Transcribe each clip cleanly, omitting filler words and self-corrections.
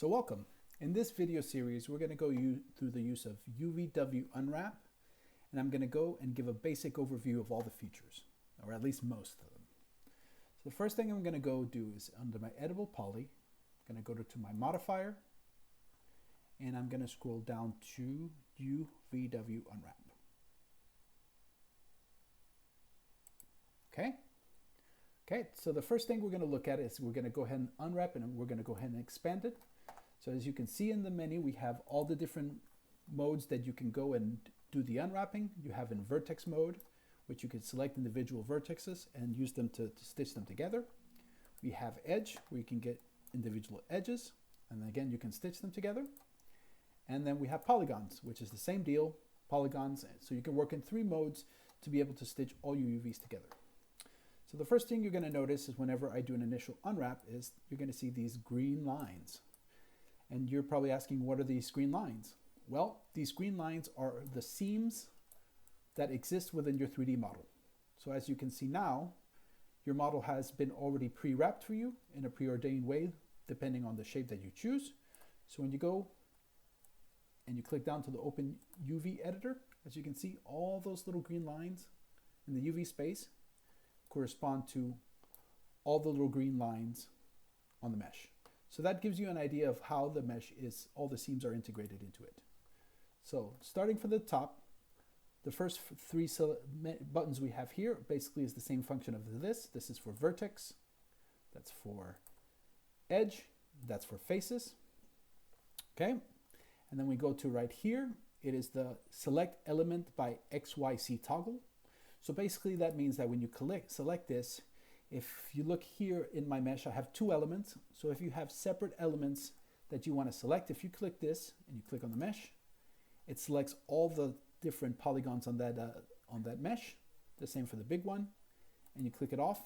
So welcome. In this video series, we're going to go through the use of UVW Unwrap, and I'm going to go and give a basic overview of all the features, or at least most of them. So the first thing I'm going to go do is under my editable poly, I'm going to go to my modifier, and I'm going to scroll down to UVW Unwrap. Okay, so the first thing we're going to look at is we're going to go ahead and unwrap, and we're going to go ahead and expand it. So as you can see in the menu, we have all the different modes that you can go and do the unwrapping. You have in vertex mode, which you can select individual vertexes and use them to stitch them together. We have edge, where you can get individual edges, and again, you can stitch them together. And then we have polygons, which is the same deal, polygons. So you can work in 3 modes to be able to stitch all your UVs together. So the first thing you're going to notice is whenever I do an initial unwrap is you're going to see these green lines. And you're probably asking, what are these green lines? Well, these green lines are the seams that exist within your 3D model. So as you can see now, your model has been already pre-wrapped for you in a preordained way, depending on the shape that you choose. So when you go and you click down to the Open UV Editor, as you can see, all those little green lines in the UV space correspond to all the little green lines on the mesh. So that gives you an idea of how the mesh is, all the seams are integrated into it. So starting from the top, the first 3 buttons we have here basically is the same function of this. This is for vertex, that's for edge, that's for faces. Okay, and then we go to right here, it is the select element by XYZ toggle. So basically that means that when you select this, if you look here in my mesh, I have 2 elements. So if you have separate elements that you want to select, if you click this and you click on the mesh, it selects all the different polygons on that mesh. The same for the big one. And you click it off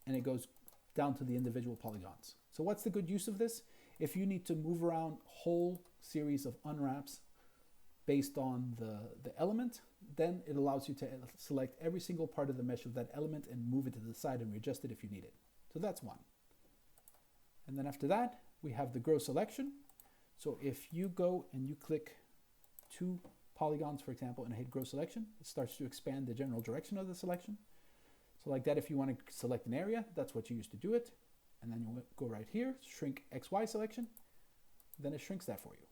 and it goes down to the individual polygons. So what's the good use of this? If you need to move around whole series of unwraps based on the element, then it allows you to select every single part of the mesh of that element and move it to the side and readjust it if you need it. So that's one. And then after that, we have the grow selection. So if you go and you click 2 polygons, for example, and hit grow selection, it starts to expand the general direction of the selection. So like that, if you want to select an area, that's what you use to do it. And then you go right here, shrink XY selection, then it shrinks that for you.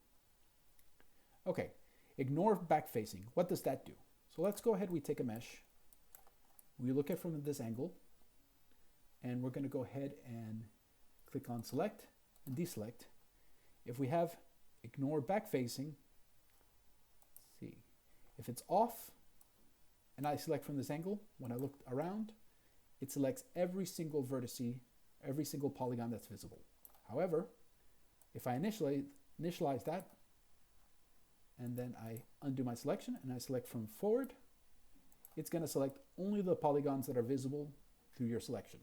Okay. Ignore back facing. What does that do? So let's go ahead, we take a mesh. We look at it from this angle, and we're going to go ahead and click on select and deselect. If we have ignore back facing, see, if it's off and I select from this angle, when I look around, it selects every single vertice, every single polygon that's visible. However, if I initialize that, and then I undo my selection and I select from forward, it's going to select only the polygons that are visible through your selection.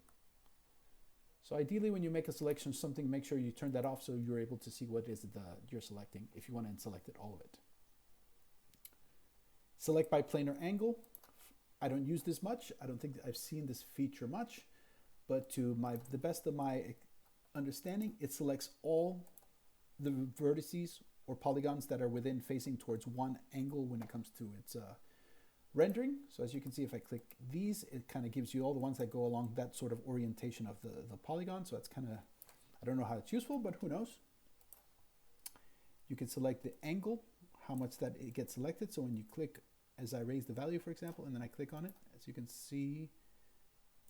So ideally, when you make a selection of something, make sure you turn that off so you're able to see what is you're selecting if you want to select it, all of it. Select by planar angle. I don't use this much. I don't think I've seen this feature much, but to the best of my understanding, it selects all the vertices or polygons that are within facing towards one angle when it comes to its rendering. So as you can see, if I click these, it kind of gives you all the ones that go along that sort of orientation of the polygon. So that's kind of, I don't know how it's useful, but who knows. You can select the angle, how much that it gets selected. So when you click, as I raise the value, for example, and then I click on it, as you can see,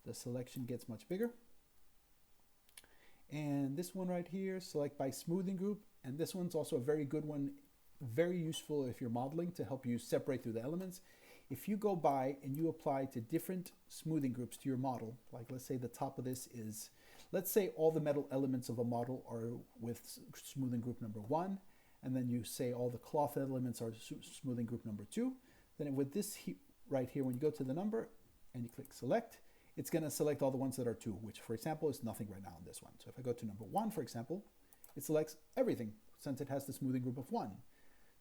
the selection gets much bigger. And this one right here, select by smoothing group. And this one's also a very good one, very useful if you're modeling to help you separate through the elements. If you go by and you apply to different smoothing groups to your model, like let's say the top of this is, let's say all the metal elements of a model are with smoothing group number 1, and then you say all the cloth elements are smoothing group number 2, then with this right here, when you go to the number and you click select, it's going to select all the ones that are 2, which for example is nothing right now on this one. So if I go to number 1, for example, it selects everything since it has the smoothing group of 1.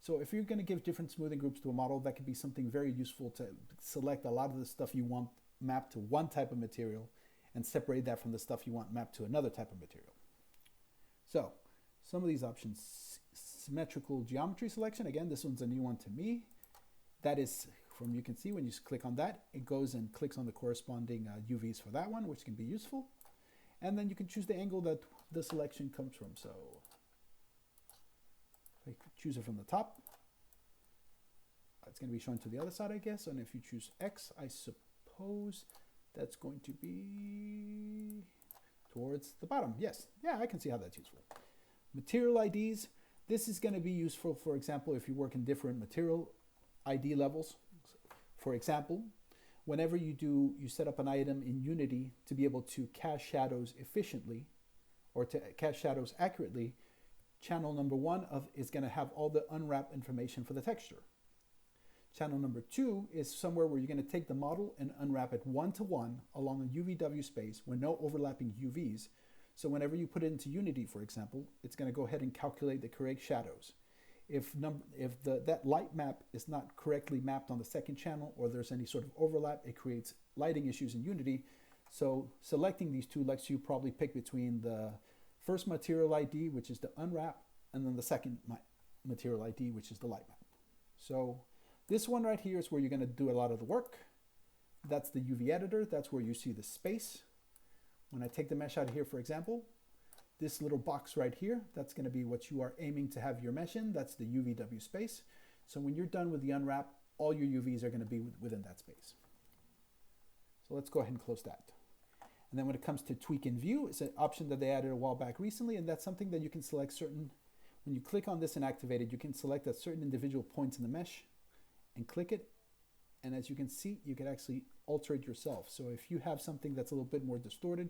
So if you're going to give different smoothing groups to a model, that could be something very useful to select a lot of the stuff you want mapped to one type of material and separate that from the stuff you want mapped to another type of material. So some of these options. Symmetrical geometry selection, again, this one's a new one to me. That is from, you can see when you click on that, it goes and clicks on the corresponding UVs for that one, which can be useful. And then you can choose the angle that the selection comes from. So I choose it from the top. It's going to be shown to the other side, I guess. And if you choose X, I suppose that's going to be towards the bottom. Yes, yeah, I can see how that's useful. Material IDs. This is going to be useful, for example, if you work in different material ID levels. For example, whenever you set up an item in Unity to be able to cast shadows efficiently or to cast shadows accurately, channel number 1 is going to have all the unwrap information for the texture. Channel number 2 is somewhere where you're going to take the model and unwrap it one-to-one along a UVW space with no overlapping UVs. So whenever you put it into Unity, for example, it's going to go ahead and calculate the correct shadows. If that light map is not correctly mapped on the second channel, or there's any sort of overlap, it creates lighting issues in Unity. So selecting these two lets you probably pick between the first material ID, which is the unwrap, and then the second material ID, which is the light map. So this one right here is where you're going to do a lot of the work. That's the UV editor. That's where you see the space. When I take the mesh out of here, for example, this little box right here, that's going to be what you are aiming to have your mesh in. That's the UVW space. So when you're done with the unwrap, all your UVs are going to be within that space. So let's go ahead and close that. And then when it comes to tweak in view, it's an option that they added a while back recently, and that's something that you can select certain, when you click on this and activate it, you can select at certain individual points in the mesh and click it. And as you can see, you can actually alter it yourself. So if you have something that's a little bit more distorted,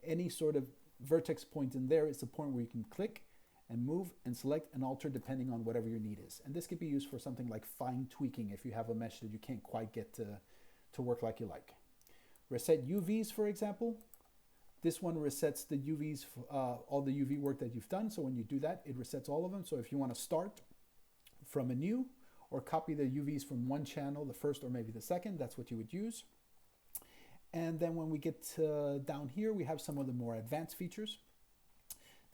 any sort of vertex point in there is the point where you can click and move and select and alter depending on whatever your need is. And this could be used for something like fine tweaking if you have a mesh that you can't quite get to work like you like. Reset UVs, for example. This one resets the UVs, all the UV work that you've done. So when you do that, it resets all of them. So if you want to start from a new or copy the UVs from one channel, the first or maybe the second, that's what you would use. And then when we get down here, we have some of the more advanced features.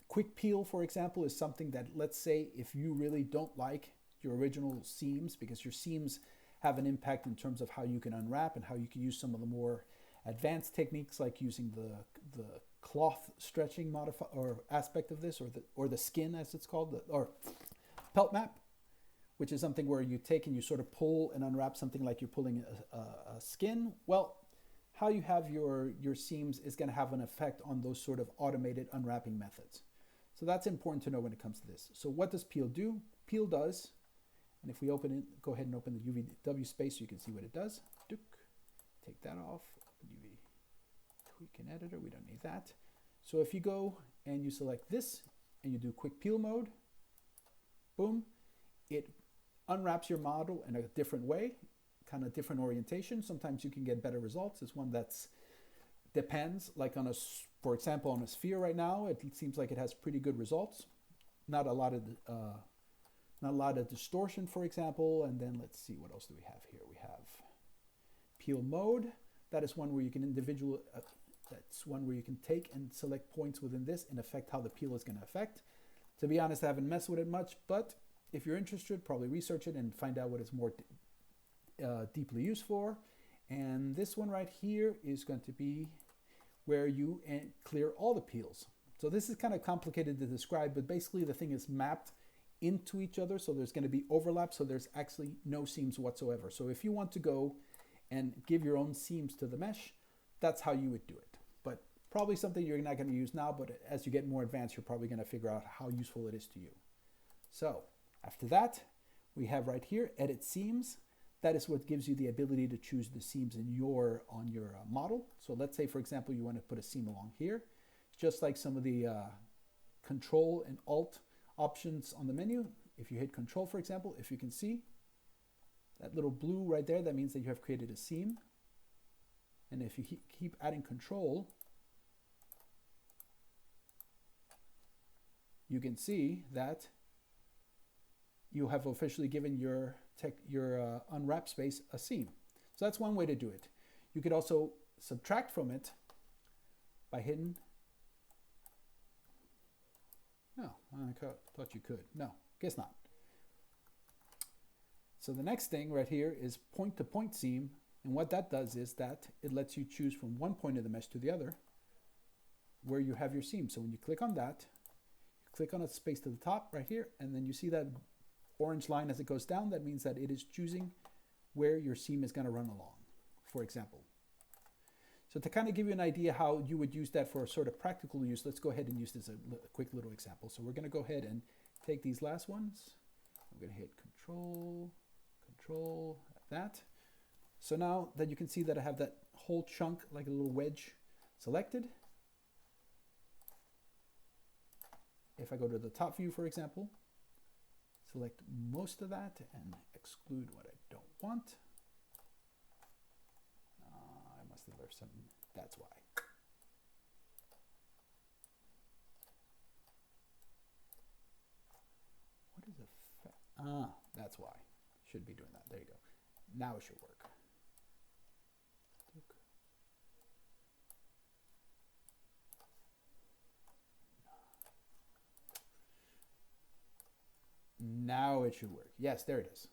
Quick peel, for example, is something that, let's say, if you really don't like your original seams, because your seams have an impact in terms of how you can unwrap and how you can use some of the more advanced techniques, like using the cloth stretching modifier or aspect of this, or the skin, as it's called, or pelt map, which is something where you take and you sort of pull and unwrap something like you're pulling a skin. Well, how you have your seams is going to have an effect on those sort of automated unwrapping methods. So that's important to know when it comes to this. So what does peel do? Peel does, and if we open it, go ahead and open the UVW space so you can see what it does. Take that off, UV tweak and editor, we don't need that. So if you go and you select this and you do quick peel mode, boom, it unwraps your model in a different way, kind of different orientation. Sometimes you can get better results. It's one that's depends, like on for example, on a sphere right now, it seems like it has pretty good results. Not a lot of distortion, for example. And then let's see, what else do we have here? We have peel mode. That is one where you can that's one where you can take and select points within this and affect how the peel is going to affect. To be honest, I haven't messed with it much, but if you're interested, probably research it and find out what it's more deeply used for. And this one right here is going to be where you clear all the peels. So this is kind of complicated to describe, but basically the thing is mapped into each other, so there's going to be overlap, so there's actually no seams whatsoever. So if you want to go and give your own seams to the mesh, that's how you would do it. But probably something you're not going to use now, but as you get more advanced, you're probably going to figure out how useful it is to you. So after that, we have right here, edit seams. That is what gives you the ability to choose the seams on your model. So let's say, for example, you want to put a seam along here. Just like some of the Control and Alt options on the menu. If you hit Control, for example, if you can see that little blue right there, that means that you have created a seam. And if you keep adding Control, you have officially given your you can see that you have officially given your unwrap space a seam. So that's one way to do it. You could also subtract from it by hitting No, I thought you could. No, guess not. So the next thing right here is point-to-point seam. And what that does is that it lets you choose from one point of the mesh to the other where you have your seam. So when you click on that, you click on a space to the top right here, and then you see that orange line as it goes down. That means that it is choosing where your seam is going to run along, for example. So to kind of give you an idea how you would use that for a sort of practical use, let's go ahead and use this as a quick little example. So we're going to go ahead and take these last ones. I'm going to hit Control, Control, like that. So now that you can see that I have that whole chunk like a little wedge selected. If I go to the top view, for example, select most of that and exclude what I don't want. I must have left something, that's why. What is a that's why. Should be doing that, there you go. Now it should work. Now it should work. Yes, there it is.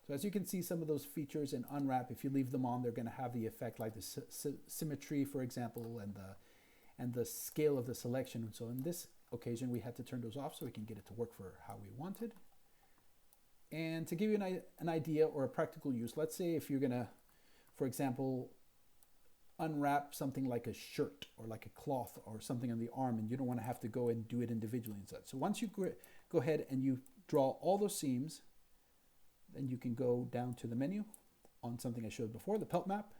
So as you can see, some of those features in Unwrap, if you leave them on, they're going to have the effect like the symmetry, for example, and the scale of the selection. And so in this occasion, we had to turn those off so we can get it to work for how we wanted. And to give you an idea or a practical use, let's say if you're going to, for example, unwrap something like a shirt or like a cloth or something on the arm, and you don't want to have to go and do it individually and such. So once you go ahead and you draw all those seams, then you can go down to the menu on something I showed before, the pelt map.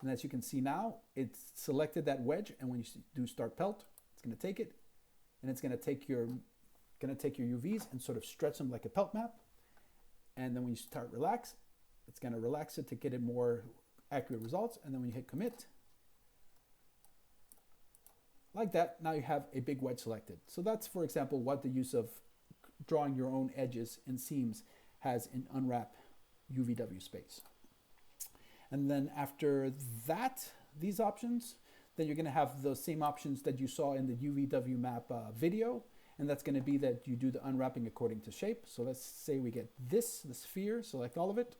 And as you can see now, it's selected that wedge, and when you do start pelt, it's going to take it, and it's going to take your UVs and sort of stretch them like a pelt map. And then when you start relax, it's going to relax it to get it more accurate results. And then when you hit commit, like that, now you have a big wedge selected. So that's, for example, what the use of drawing your own edges and seams has in Unwrap UVW space. And then after that, these options, then you're going to have the same options that you saw in the UVW map video. And that's going to be that you do the unwrapping according to shape. So let's say we get the sphere, select all of it.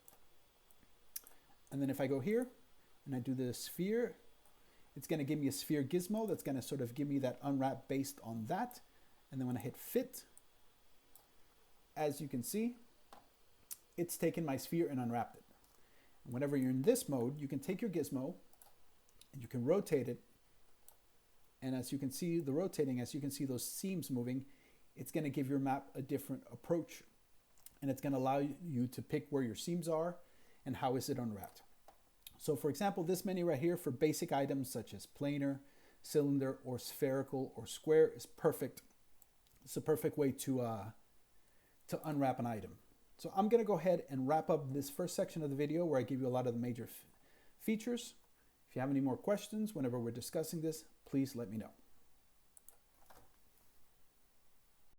And then if I go here and I do the sphere, it's going to give me a sphere gizmo that's going to sort of give me that unwrap based on that. And then when I hit fit, as you can see, it's taken my sphere and unwrapped it. And whenever you're in this mode, you can take your gizmo and you can rotate it. And as you can see the rotating, as you can see those seams moving, it's going to give your map a different approach. And it's going to allow you to pick where your seams are and how is it unwrapped. So for example, this menu right here for basic items such as planar, cylinder, or spherical, or square is perfect. It's a perfect way to unwrap an item. So I'm going to go ahead and wrap up this first section of the video where I give you a lot of the major features. If you have any more questions whenever we're discussing this, please let me know.